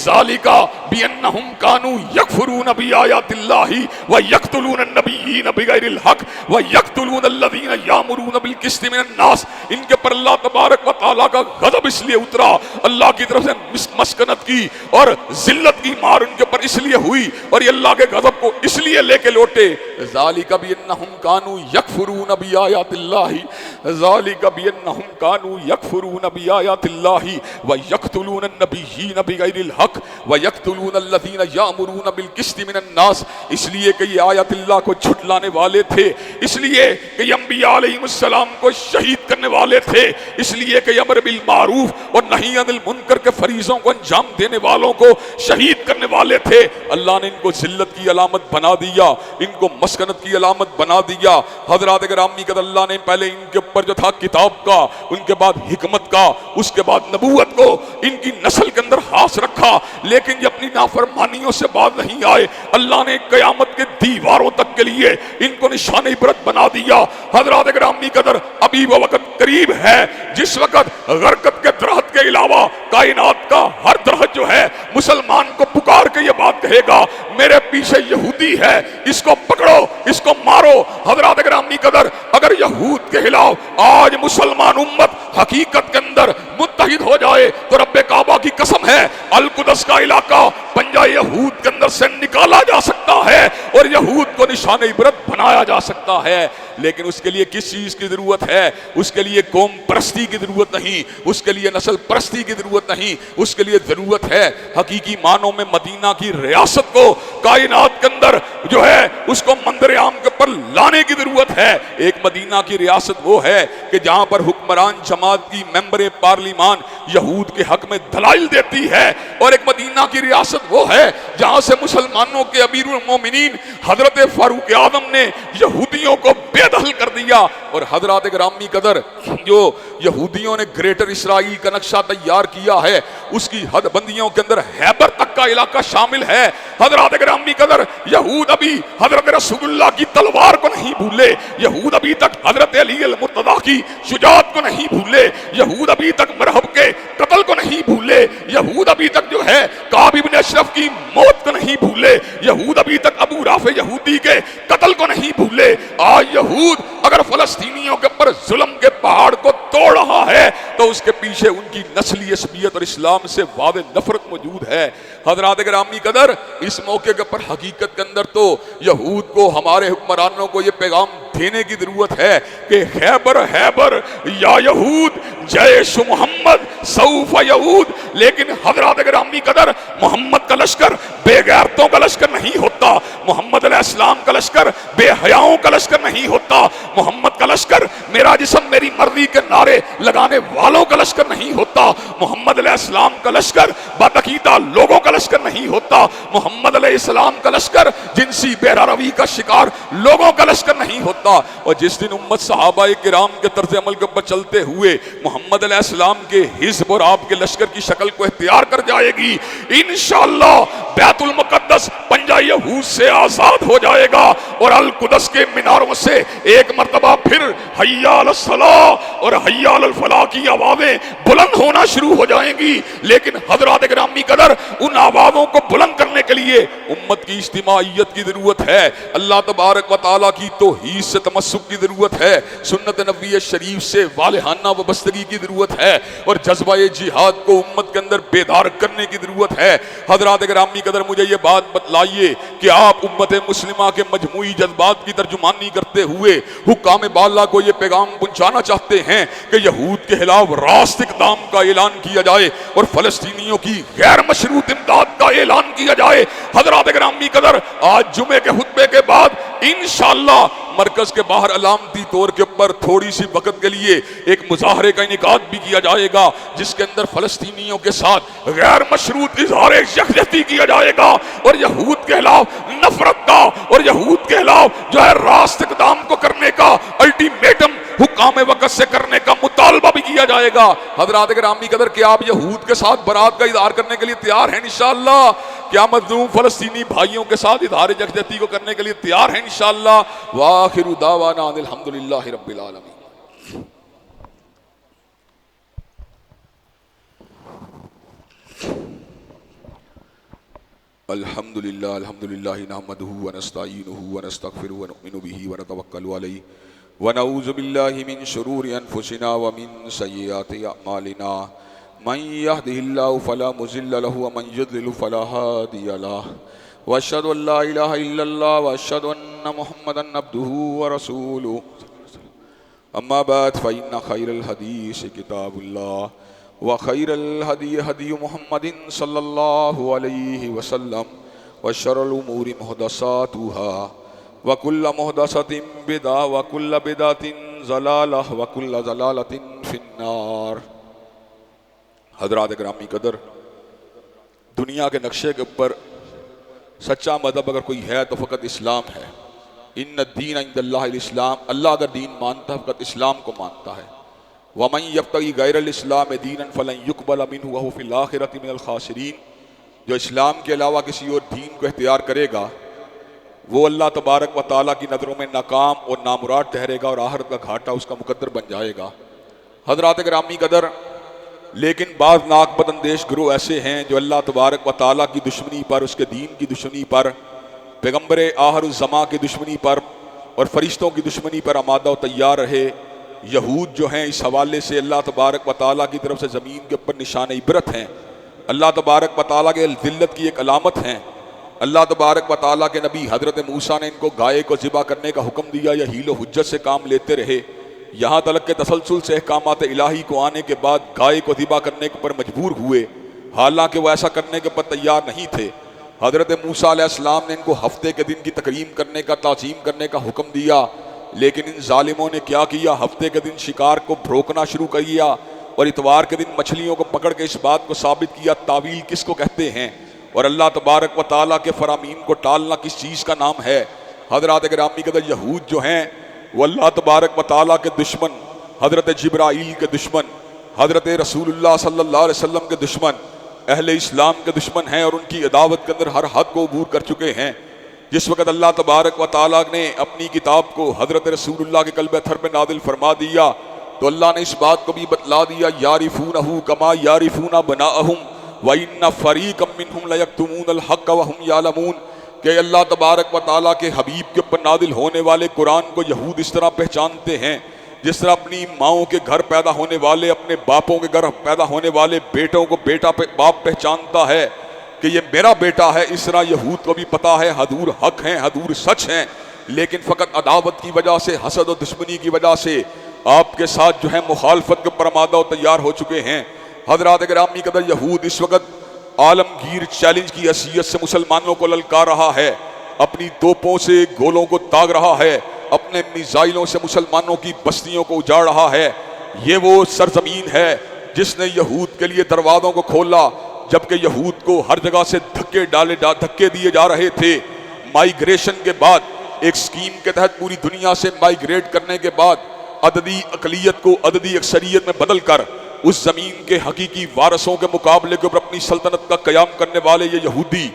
ذلک بانہم کانوا یکفرون بآیات اللہ ویقتلون النبیین بغیر الحق ویقتلون الذین یامرون بالقسط من الناس۔ ان کے پر اللہ تبارک و تعالیٰ کا غضب اس لیے اترا، اللہ کی طرف سے مسکنت کی اور ذلت کی مار ان کے پر اس لیے ہوئی اور یہ اللہ کے غضب کو اس لیے لے کے لوٹے۔ ذالک بانہم کانوا یکفرون بآیات اللہ، ذالک بانہم کانوا یکفرون بآیات اللہ ویقتلون النبیین بغیر الحق ویقتلون الذین یامرون بالقسط من الناس، اس لیے کہ یہ آیات اللہ کو جھٹلانے والے تھے، اس لیے کہ یہ انبیاء علیہ السلام کو شہید کرنے والے تھے، اس لیے کہ امر بالمعروف اور نہی عن المنکر کے فریضوں کو انجام دینے والوں کو شہید کرنے والے تھے۔ اللہ نے ان کو ذلت کی علامت بنا دیا، ان کو مسکنت کی علامت بنا دیا۔ حضرات گرامی قدر، اللہ نے پہلے ان کے اوپر جو تھا کتاب کا، ان کے بعد حکمت کا، اس کے بعد نبوت کو ان کی نسل کے اندر خاص رکھا، لیکن یہ اپنی نافرمانیوں سے باز نہیں آئے۔ اللہ نے قیامت کے دیواروں تک کے لیے ان کو نشان عبرت بنا دیا۔ حضرات گرامی قدر، ابھی وہ وقت قریب ہے جس وقت غرقت کے درخت کے علاوہ کائنات کا ہر درخت جو ہے مسلمان کو پکار کے یہ بات کہے گا، میرے پیچھے یہودی ہے، اس کو پکڑو، اس کو مارو۔ حضرات گرامی قدر، اگر یہود کے خلاف آج مسلمان امت حقیقت کے اندر متحد ہو جائے تو رب کعبہ کی قسم ہے القدس کا علاقہ پنجہ یہود کے اندر سے نکالا جا سکتا ہے اور یہود کو نشان عبرت بنایا جا سکتا ہے۔ لیکن اس کے لیے کس چیز کی ضرورت ہے؟ اس کے لیے قوم پرستی کی ضرورت نہیں، اس کے لیے نسل پرستی کی ضرورت نہیں، اس کے لیے ضرورت ہے حقیقی معنوں میں مدینہ کی ریاست کو کائنات کے اندر جو ہے اس کو منظر عام کے پر لانے کی ضرورت ہے۔ ایک مدینہ کی ریاست وہ ہے کہ جہاں پر حکمران جماعت کی ممبر پارلیمان یہود کے حق میں دلائل دیتی ہے، اور ایک مدینہ کی ریاست وہ ہے جہاں سے مسلمانوں کے امیر المومنین حضرت فاروق اعظم نے یہودیوں کو بے دخل کر دیا۔ اور حضرات گرامی قدر، جو یہودیوں نے گریٹر اسرائیل کا نقشہ تیار کیا ہے اس کی حد بندیوں کے اندر خیبر تک کا علاقہ شامل ہے۔ حضرات گرامی قدر، یہود ابھی حضرت رسول اللہ کی تلوار کو نہیں بھولے، یہود ابھی تک حضرت علی المرتضیٰ کی شجاعت کو نہیں بھولے، یہود ابھی تک مرحب کے قتل کو نہیں بھولے، یہود ابھی تک جو ہے کعب بن اشرف کی موت کو نہیں بھولے، یہود ابھی تک ابو رافع یہودی کے قتل کو نہیں بھولے۔ آج یہود اگر فلسطینیوں کے اوپر ظلم کے پہاڑ کو توڑ رہا ہے تو اس کے پیچھے ان کی نسلی عصبیت اور اسلام سے واضح نفرت موجود ہے۔ حضرات گرامی قدر، اس موقع کے اوپر حقیقت کے اندر تو یہود کو، ہمارے حکمرانوں کو یہ پیغام دینے کی ضرورت ہے کہ خیبر خیبر یا یہود جیش محمد سوف یہود۔ لیکن حضرات گرامی قدر، محمد کا لشکر بے غیرتوں کا لشکر نہیں ہوتا، محمد علیہ السلام کا لشکر بے حیاؤں کا لشکر نہیں ہوتا، محمد کا لشکر میرا جسم میری مرضی کے نعرے لگانے والوں کا لشکر نہیں ہوتا، محمد علیہ السلام کا لشکر بدعقیدہ لوگوں کا لشکر نہیں ہوتا، محمد علیہ السلام کا لشکر جنسی بے روی کا شکار لوگوں کا لشکر نہیں ہوتا۔ اور جس دن امت صحابہ کرام کے طرز عمل کے اوپر چلتے ہوئے محمد علیہ السلام کے حزب اور آپ کے لشکر کی شکل کو اختیار کر جائے گی، انشاءاللہ بیت المقدس پنجہ یہود سے آزاد ہو جائے گا اور القدس کے میناروں سے ایک مرتبہ پھر حی علی الصلاۃ اور حی علی الفلاح کی آوازیں بلند ہونا شروع ہو جائیں گی۔ لیکن حضرات گرامی قدر، ان آوازوں کو بلند کرنے کے لیے امت کی اجتماعیت کی ضرورت ہے، اللہ تبارک و تعالیٰ کی توحید سے تمسک کی ضرورت ہے، سنت نبوی شریف سے والہانہ وابستگی کی ضرورت ہے، اور جذبہ جہاد کو امت کے اندر بیدار کرنے کی ضرورت ہے۔ حضرات گرامی قدر، مجھے یہ بات بتلائیے کہ آپ امت مسلمہ کے مجموعی جذبات کی ترجمانی کرتے ہوئے حکام بالا کو یہ پیغام پہنچانا چاہتے ہیں کہ یہود کے خلاف راست اقدام کا اعلان کیا جائے اور فلسطینیوں کی غیر مشروط امداد کا اعلان کیا جائے۔ حضرات گرامی قدر، آج جمعے کے خطبے کے بعد انشاءاللہ مرکز کے باہر علامتی طور کے اوپر تھوڑی سی وقت کے لیے ایک مظاہرے کا انعقاد بھی کیا جائے گا جس کے اندر فلسطینیوں کے ساتھ غیر مشروط اظہار یکجہتی کیا جائے گا اور یہود کے خلاف نفرت کا اور یہود کے خلاف جو ہے راست اقدام کو کرنے کا الٹیمیٹم حکام وقت سے کرنے کا مطالبہ بھی کیا جائے گا۔ حضرات گرامی قدر، کہ آپ یہود کے ساتھ برات کا اظہار کرنے کے لیے تیار ہیں انشاءاللہ؟ کیا مظلوم فلسطینی بھائیوں کے ساتھ اظہار یکجہتی کو کرنے کے لیے تیار ہیں انشاءاللہ؟ وآخر دعوانا ان الحمدللہ رب العالمین۔ الحمدللہ نحمدہ ونستعینہ ونستغفرہ ونؤمن بہ ونتوکل علیہ ونعوذ باللہ من شرور انفسنا ومن سیئات اعمالنا من یهده اللہ فلا مضل له ومن یضلل فلا ہادی له واشهد ان لا الہ الا اللہ واشهد ان محمدا عبدہ ورسولہ اما بعد فإن خیر الحدیث کتاب اللہ وخیر الہدی ہدی محمد صلی اللہ علیہ وسلم وشر الامور محدثاتها وَكُلَّ مُحْدَثَةٍ بِدْعَةٌ وَكُلَّ بِدْعَةٍ ضَلَالَةٌ وَكُلَّ ضَلَالَةٍ فِي النَّارِ۔ حضرات گرامی قدر، دنیا کے نقشے کے اوپر سچا مذہب اگر کوئی ہے تو فقط اسلام ہے۔ ان الدین عند اللہ الاسلام، اللہ اگر دین مانتا ہے فقط اسلام کو مانتا ہے۔ وَمَن يَبْتَغِ غَيْرَ الْإِسْلَامِ دِينًا فَلَن يُقْبَلَ مِنْهُ وَهُوَ فِي الْآخِرَةِ مِنَ الْخَاسِرِينَ، جو اسلام کے علاوہ کسی اور دین کو اختیار کرے گا وہ اللہ تبارک و تعالیٰ کی نظروں میں ناکام اور نامراد ٹھہرے گا اور آخرت کا گھاٹا اس کا مقدر بن جائے گا۔ حضرات گرامی قدر، لیکن بعض ناک بد اندیش گروہ ایسے ہیں جو اللہ تبارک و تعالیٰ کی دشمنی پر، اس کے دین کی دشمنی پر، پیغمبر آخر الزماں کی دشمنی پر اور فرشتوں کی دشمنی پر آمادہ و تیار رہے۔ یہود جو ہیں اس حوالے سے اللہ تبارک و تعالیٰ کی طرف سے زمین کے اوپر نشان عبرت ہیں، اللہ تبارک و تعالیٰ کے ذلت کی ایک علامت ہیں۔ اللہ تبارک و تعالیٰ کے نبی حضرت موسیٰ نے ان کو گائے کو ذبح کرنے کا حکم دیا، یا حیل و حجت سے کام لیتے رہے، یہاں تلک کے تسلسل سے احکامات الہی کو آنے کے بعد گائے کو ذبح کرنے کے پر مجبور ہوئے، حالانکہ وہ ایسا کرنے کے پر تیار نہیں تھے۔ حضرت موسیٰ علیہ السلام نے ان کو ہفتے کے دن کی تکریم کرنے کا، تعظیم کرنے کا حکم دیا، لیکن ان ظالموں نے کیا کیا، ہفتے کے دن شکار کو بھروکنا شروع کر دیا اور اتوار کے دن مچھلیوں کو پکڑ کے اس بات کو ثابت کیا تعویل کس کو کہتے ہیں اور اللہ تبارک و تعالیٰ کے فرامین کو ٹالنا کس چیز کا نام ہے۔ حضرات گرامی قدر، یہود جو ہیں وہ اللہ تبارک و تعالیٰ کے دشمن، حضرت جبرائیل کے دشمن، حضرت رسول اللہ صلی اللہ علیہ وسلم کے دشمن، اہل اسلام کے دشمن ہیں اور ان کی عداوت کے اندر ہر حد کو عبور کر چکے ہیں۔ جس وقت اللہ تبارک و تعالیٰ نے اپنی کتاب کو حضرت رسول اللہ کے قلب اتھر پہ نازل فرما دیا تو اللہ نے اس بات کو بھی بتلا دیا، یعرفونہ کما یعرفون ابناءہم وَإِنَّ فَرِيقًا مِّنْهُمْ لَيَكْتُمُونَ الْحَقَّ وَهُمْ يَعْلَمُونَ، کہ اللہ تبارک و تعالیٰ کے حبیب کے اوپر نازل ہونے والے قرآن کو یہود اس طرح پہچانتے ہیں جس طرح اپنی ماؤں کے گھر پیدا ہونے والے، اپنے باپوں کے گھر پیدا ہونے والے بیٹوں کو باپ پہچانتا ہے کہ یہ میرا بیٹا ہے، اس طرح یہود کو بھی پتا ہے حضور حق ہیں، حضور سچ ہیں، لیکن فقط عداوت کی وجہ سے، حسد و دشمنی کی وجہ سے آپ کے ساتھ جو ہے مخالفت کے اوپر آمادہ و تیار ہو چکے ہیں۔ حضرات گرامی قدر، یہود اس وقت عالمگیر چیلنج کی حیثیت سے مسلمانوں کو للکار رہا ہے، اپنی توپوں سے گولوں کو داغ رہا ہے، اپنے میزائلوں سے مسلمانوں کی بستیوں کو اجاڑ رہا ہے۔ یہ وہ سرزمین ہے جس نے یہود کے لیے دروازوں کو کھولا، جبکہ یہود کو ہر جگہ سے دھکے دیے جا رہے تھے۔ مائیگریشن کے بعد ایک سکیم کے تحت پوری دنیا سے مائیگریٹ کرنے کے بعد عددی اقلیت کو عددی اکثریت میں بدل کر اس زمین کے حقیقی وارثوں کے مقابلے کے اوپر اپنی سلطنت کا قیام کرنے والے یہ یہودی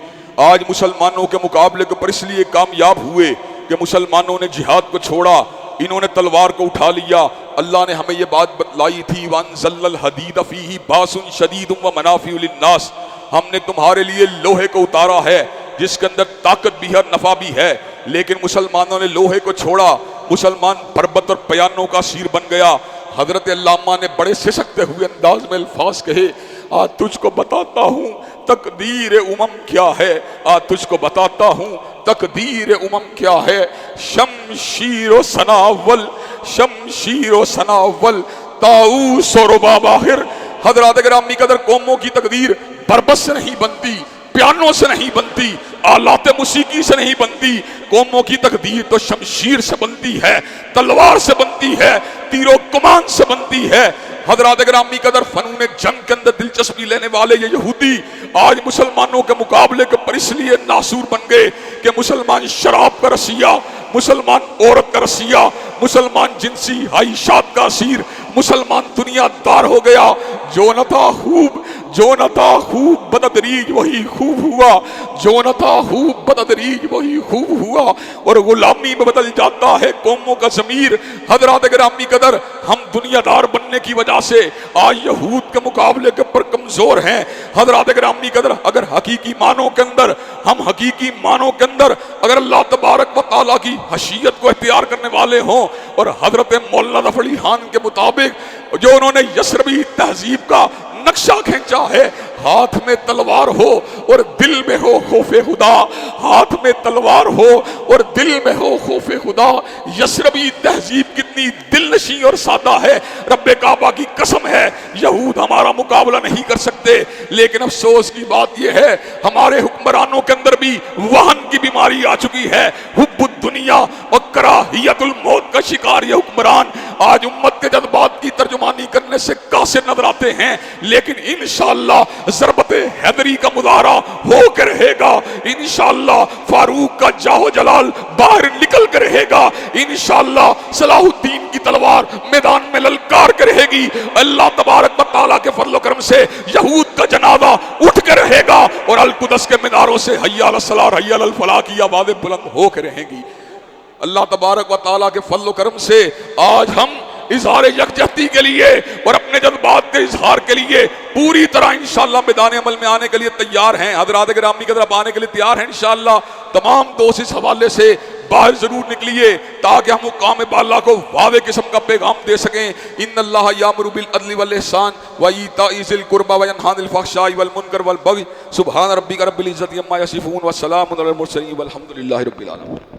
آج مسلمانوں کے مقابلے کے اوپر اس لیے کامیاب ہوئے کہ مسلمانوں نے جہاد کو چھوڑا، انہوں نے تلوار کو اٹھا لیا۔ اللہ نے ہمیں یہ بات بتلائی تھی، وَأَنزَلْنَا الْحَدِيدَ فِيهِ بَأْسٌ شَدِيدٌ وَمَنَافِعُ لِلنَّاسِ، ہم نے تمہارے لیے لوہے کو اتارا ہے جس کے اندر طاقت بھی ہے اور نفع بھی ہے، لیکن مسلمانوں نے لوہے کو چھوڑا، مسلمان پربت اور پیانوں کا اسیر بن گیا۔ حضرت علامہ نے بڑے سسکتے ہوئے انداز میں الفاظ کہے، آج تجھ کو بتاتا ہوں تقدیر امم کیا ہے، آج تجھ کو بتاتا ہوں تقدیر امم کیا ہے، شمشیر و سناول، شمشیر و سناول، طاؤس و رباب آخر۔ حضرات گرامی قدر، قوموں کی تقدیر بربس سے نہیں بنتی، پیانوں سے نہیں بنتی، آلات موسیقی سے نہیں بنتی، قوموں کی تقدیر تو شمشیر سے بنتی ہے، تلوار سے بنتی ہے، تیر و کمان سے بنتی ہے۔ حضرات گرامی قدر، فنون جنگ کے اندر دلچسپی لینے والے یہ یہودی آج مسلمانوں کے مقابلے کے پر اس لیے ناسور بن گئے کہ مسلمان شراب کا رسیہ، مسلمان عورت کا رسیہ، مسلمان جنسی حیشات کا اسیر، مسلمان دنیا دار ہو گیا۔ جو نہ تھا خوب بتدریج وہی خوب ہوا، جو نہ تھا خوب بتدریج وہی خوب ہوا، اور غلامی میں بدل جاتا ہے قوموں کا ضمیر۔ حضرات گرامی قدر، ہم دنیا دار بننے کی وجہ سے آج یہود کے مقابلے کے پر کمزور ہیں۔ حضرات گرامی قدر، اگر حقیقی معنوں کے اندر اگر اللہ تبارک و تعالیٰ کی حشیت کو اختیار کرنے والے ہوں، اور حضرت مولانا ظفر علی خان کے مطابق جو انہوں نے یثربی تہذیب کا نقشہ کھینچا ہے، ہاتھ میں تلوار ہو اور دل میں ہو خوف خدا، ہاتھ میں تلوار ہو اور دل میں ہو خوف خدا۔ یثربی تہذیب کتنی دل نشیں اور سادہ ہے، رب کعبہ کی قسم ہے یہود ہمارا مقابلہ نہیں کر سکتے، لیکن افسوس کی بات یہ ہے ہمارے حکمرانوں کے اندر بھی وہن کی بیماری آ چکی ہے، حب الدنیا دنیا اور کراہیت الموت کا شکار یہ حکمران آج امت کے جذبات کی ترجمانی کرنے سے قاصر نظر آتے ہیں، لیکن انشاءاللہ ضربت حیدری کا مظاہرہ ہو کے رہے گا، انشاءاللہ فاروق کا جاہ جلال باہر نکل کے رہے گا، انشاءاللہ صلاح الدین کی تلوار میدان میں للکار کے رہے گی، اللہ تبارک و تعالیٰ کے فضل و کرم سے یہود کا جنازہ اٹھ کے رہے گا، اور القدس کے میناروں سے حی علی الصلاۃ حی علی الفلاح کی آوازیں بلند ہو کے رہیں گی۔ اللہ تبارک و تعالیٰ کے فضل و کرم سے آج ہم اظہار یکجہتی کے لیے اور اپنے جذبات کے اظہار کے لیے پوری طرح انشاءاللہ میدان عمل میں آنے کے لیے تیار ہیں۔ حضرات گرامی کی طرف آنے کے لیے تیار ہیں انشاءاللہ۔ تمام دوست اس حوالے سے باہر ضرور نکلیے تاکہ ہم مقام بالا کو واضح قسم کا پیغام دے سکیں۔ ان اللہ یامر بالعدل والاحسان وایتاء ذی القربى وینہی عن الفحشاء والمنکر والبغی سبحان ربک رب العزۃ عما یصفون وسلام علی المرسلین والحمد للہ رب العالمین۔